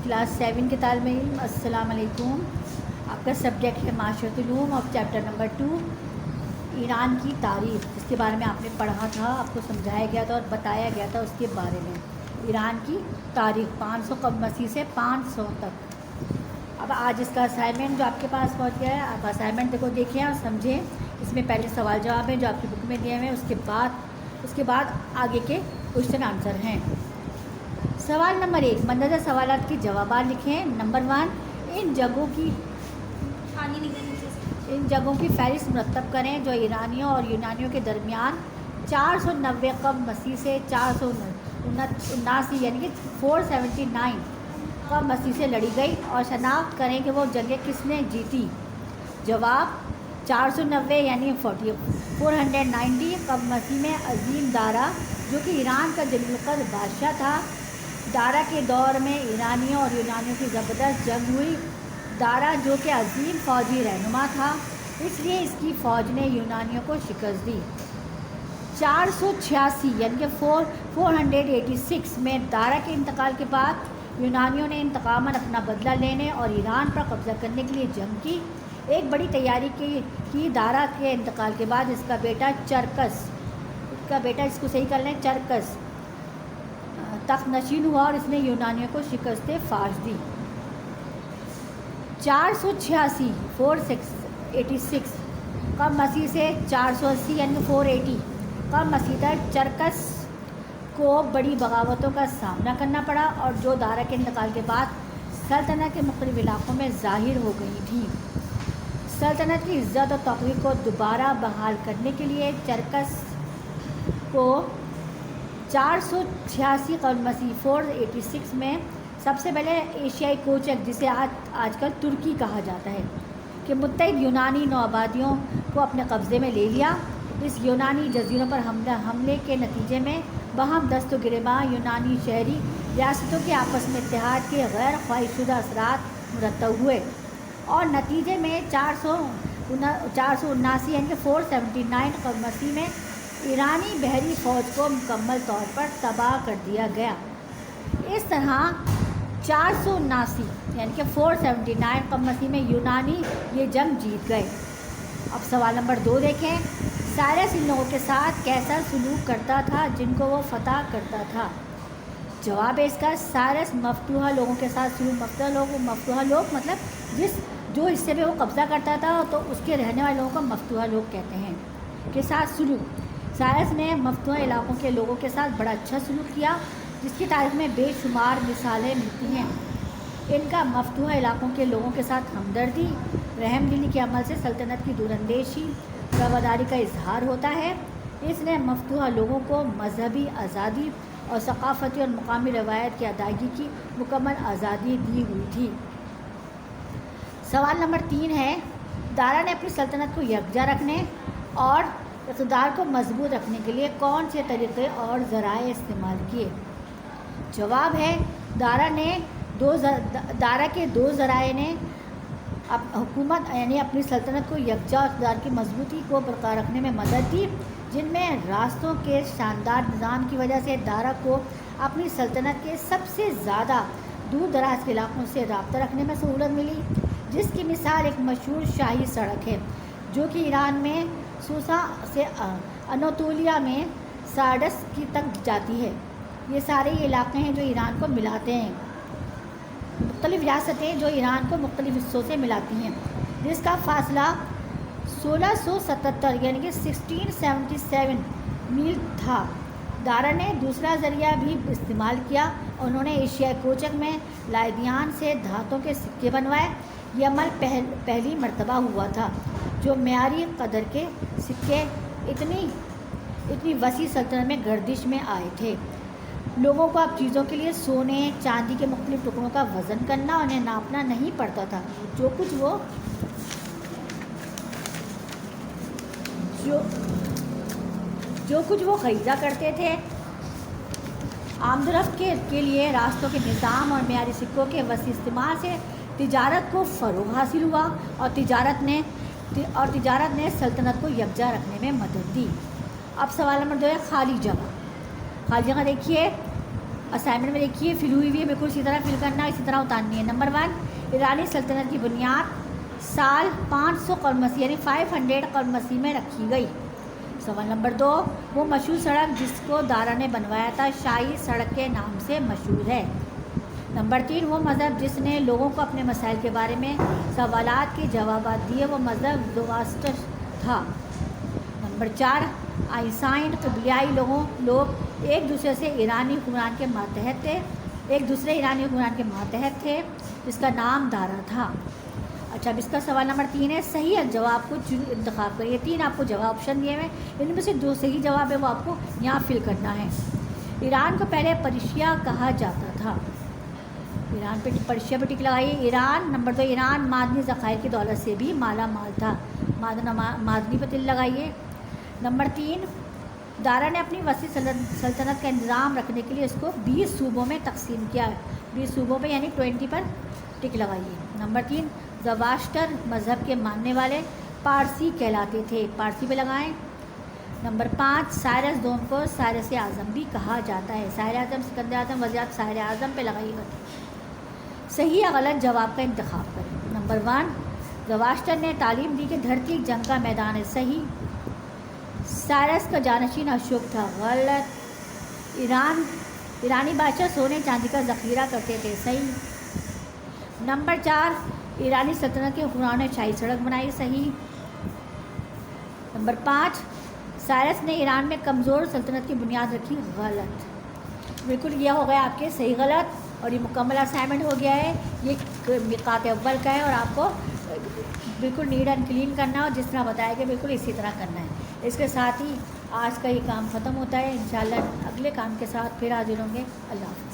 Class 7 کے طالب علم، السلام علیکم۔ آپ کا سبجیکٹ ہے معاشرت علوم اور چیپٹر نمبر 2 ایران کی تاریخ، جس کے بارے میں آپ نے پڑھا تھا، آپ کو سمجھایا گیا تھا اور بتایا گیا تھا اس کے بارے میں۔ ایران کی تاریخ 500 قبل مسیح سے 500 تک۔ اب آج اس کا اسائنمنٹ جو آپ کے پاس پہنچ گیا ہے، آپ اسائنمنٹ دیکھیں اور سمجھیں۔ اس میں پہلے سوال جواب ہیں جو آپ کی بک میں دیے ہوئے ہیں، اس کے بعد آگے کے کوشچن آنسر ہیں۔ سوال نمبر 1، مندرجہ سوالات کے جوابات لکھیں۔ نمبر 1، ان جگہوں کی فہرست مرتب کریں جو ایرانیوں اور یونانیوں کے درمیان 490 قبل مسیح سے 479 یعنی کہ 479 قبل مسیح سے لڑی گئی، اور شناخت کریں کہ وہ جنگیں کس نے جیتی۔ جواب: 490 یعنی 490 قبل مسیح میں عظیم دارا، جو کہ ایران کا جلیل القدر بادشاہ تھا۔ دارا کے دور میں ایرانیوں اور یونانیوں کی زبردست جنگ ہوئی۔ دارا جو کہ عظیم فوجی رہنما تھا، اس لیے اس کی فوج نے یونانیوں کو شکست دی۔ 486 یعنی کہ 486 میں دارا کے انتقال کے بعد یونانیوں نے انتقاماً اپنا بدلہ لینے اور ایران پر قبضہ کرنے کے لیے جنگ کی۔ ایک بڑی تیاری کی دارا کے انتقال کے بعد اس کا بیٹا چرکس، اس کو صحیح کر لیں، چرکس تخت نشین ہوا اور اس نے یونانیوں کو شکست فاش دی۔ 486 قبل مسیح سے 480 یعنی 480 قبل مسیح تک چرکس کو بڑی بغاوتوں کا سامنا کرنا پڑا، اور جو دارا کے انتقال کے بعد سلطنت کے مختلف علاقوں میں ظاہر ہو گئی تھیں۔ سلطنت کی عزت اور توقیر کو دوبارہ بحال کرنے کے لیے چرکس کو 486 قبل مسیح 486 میں سب سے پہلے ایشیائی کوچک، جسے آج کل ترکی کہا جاتا ہے، کہ متحد یونانی نوآبادیوں کو اپنے قبضے میں لے لیا۔ اس یونانی جزیروں پر حملے کے نتیجے میں باہم دست و گریباں یونانی شہری ریاستوں کے آپس میں اتحاد کے غیر خواہش شدہ اثرات مرتب ہوئے، اور نتیجے میں 479 یعنی کہ 479 قبل مسیح میں ایرانی بحری فوج کو مکمل طور پر تباہ کر دیا گیا۔ اس طرح 479 یعنی کہ 479 قبل مسیح میں یونانی یہ جنگ جیت گئے۔ اب سوال نمبر 2 دیکھیں۔ سائرس ان لوگوں کے ساتھ کیسا سلوک کرتا تھا جن کو وہ فتح کرتا تھا؟ جواب ہے اس کا: سائرس مفتوحہ لوگوں کے ساتھ سلوک، مفتوحہ لوگ مطلب جو حصے پہ وہ قبضہ کرتا تھا تو اس کے رہنے والے لوگوں کو مفتوحہ لوگ کہتے ہیں، کے ساتھ سلوک۔ سائرس نے مفتوحہ علاقوں کے لوگوں کے ساتھ بڑا اچھا سلوک کیا، جس کی تاریخ میں بے شمار مثالیں ملتی ہیں۔ ان کا مفتوحہ علاقوں کے لوگوں کے ساتھ ہمدردی، رحم دلی کے عمل سے سلطنت کی دور اندیشی، رواداری کا اظہار ہوتا ہے۔ اس نے مفتوحہ لوگوں کو مذہبی آزادی اور ثقافتی اور مقامی روایت کی ادائیگی کی مکمل آزادی دی ہوئی تھی۔ سوال نمبر 3 ہے، دارا نے اپنی سلطنت کو یکجا رکھنے اور اقتدار کو مضبوط رکھنے کے لیے کون سے طریقے اور ذرائع استعمال کیے؟ جواب ہے: دارا کے دو ذرائع نے حکومت یعنی اپنی سلطنت کو یکجا اقتدار کی مضبوطی کو برقرار رکھنے میں مدد دی، جن میں راستوں کے شاندار نظام کی وجہ سے دارا کو اپنی سلطنت کے سب سے زیادہ دور دراز کے علاقوں سے رابطہ رکھنے میں سہولت ملی، جس کی مثال ایک مشہور شاہی سڑک ہے جو کہ ایران میں سوسا سے انوتولیا میں سارڈس کی تک جاتی ہے۔ یہ سارے علاقے ہیں جو ایران کو ملاتے ہیں، مختلف ریاستیں جو ایران کو مختلف حصوں سے ملاتی ہیں، جس کا فاصلہ 1677 یعنی کہ 1677 میل تھا۔ دارا نے دوسرا ذریعہ بھی استعمال کیا، انہوں نے ایشیائی کوچک میں لائدیان سے دھاتوں کے سکے بنوائے۔ یہ عمل پہلی مرتبہ ہوا تھا جو معیاری قدر کے سکے اتنی وسیع سلطنت میں گردش میں آئے تھے۔ لوگوں کو اب چیزوں کے لیے سونے چاندی کے مختلف ٹکڑوں کا وزن کرنا اور انہیں ناپنا نہیں پڑتا تھا۔ جو کچھ وہ خریدا کرتے تھے۔ آمد و رفت کے لیے راستوں کے نظام اور معیاری سکوں کے وسیع استعمال سے تجارت کو فروغ حاصل ہوا، اور تجارت نے سلطنت کو یکجا رکھنے میں مدد دی۔ اب سوال نمبر 2 ہے، خالی جگہ دیکھیے۔ اسائنمنٹ میں دیکھیے فل ہوئی ہوئی ہے، بالکل اسی طرح فل کرنا ہے، اسی طرح اتارنی ہے۔ نمبر 1 ایرانی سلطنت کی بنیاد سال 500 قبل مسیح یعنی 500 قبل مسیح میں رکھی گئی۔ سوال نمبر 2 وہ مشہور سڑک جس کو دارا نے بنوایا تھا شاہی سڑک کے نام سے مشہور ہے۔ نمبر 3 وہ مذہب جس نے لوگوں کو اپنے مسائل کے بارے میں سوالات کے جوابات دیے وہ مذہب زواسٹر تھا۔ نمبر 4 آئیسائن قبلیائی لوگ ایک دوسرے ایرانی حکمران کے ماتحت تھے جس کا نام دارا تھا۔ اچھا اب اس کا سوال نمبر 3 ہے صحیح جواب کو انتخاب کریے۔ 3 آپ کو جواب آپشن دیے ہوئے ہیں، ان میں سے جو صحیح جواب ہے وہ آپ کو یہاں فل کرنا ہے۔ ایران کو پہلے پرشیا کہا جاتا تھا۔ ایران پہ پرشیا پہ ٹک لگائیے۔ ایران نمبر 2 ایران معدنی ذخائر کی دولت سے بھی مالا مال تھا، معدنی پہ تل لگائیے۔ نمبر 3 دارا نے اپنی وسیع سلطنت کا انتظام رکھنے کے لیے اس کو 20 صوبوں میں تقسیم کیا ہے، 20 صوبوں پہ یعنی 20 پر ٹک لگائیے۔ نمبر 3 زواسٹر مذہب کے ماننے والے پارسی کہلاتے تھے، پارسی پہ لگائیں۔ نمبر 5 سائرس دوم کو سائرس اعظم بھی کہا جاتا ہے، سائر اعظم سکندر اعظم وزیر اعظم سائر اعظم پہ لگائیے گا۔ صحیح یا غلط جواب کا انتخاب کریں۔ نمبر 1 زواسٹر نے تعلیم دی کہ دھرتی ایک جنگ کا میدان ہے، صحیح۔ سائرس کا جانشین اشوک تھا، غلط۔ ایرانی بادشاہ سونے چاندی کا ذخیرہ کرتے تھے، صحیح۔ نمبر 4 ایرانی سلطنت کے حکمرانوں نے شاہی سڑک بنائی، صحیح۔ نمبر 5 سائرس نے ایران میں کمزور سلطنت کی بنیاد رکھی، غلط۔ بالکل یہ ہو گیا آپ کے صحیح غلط، اور یہ مکمل اسائنمنٹ ہو گیا ہے۔ یہ مقاط اول کا ہے اور آپ کو بالکل نیٹ اینڈ کلین کرنا ہے اور جس طرح بتایا گیا بالکل اسی طرح کرنا ہے۔ اس کے ساتھ ہی آج کا یہ کام ختم ہوتا ہے، انشاءاللہ اگلے کام کے ساتھ پھر حاضر ہوں گے۔ اللہ حافظ۔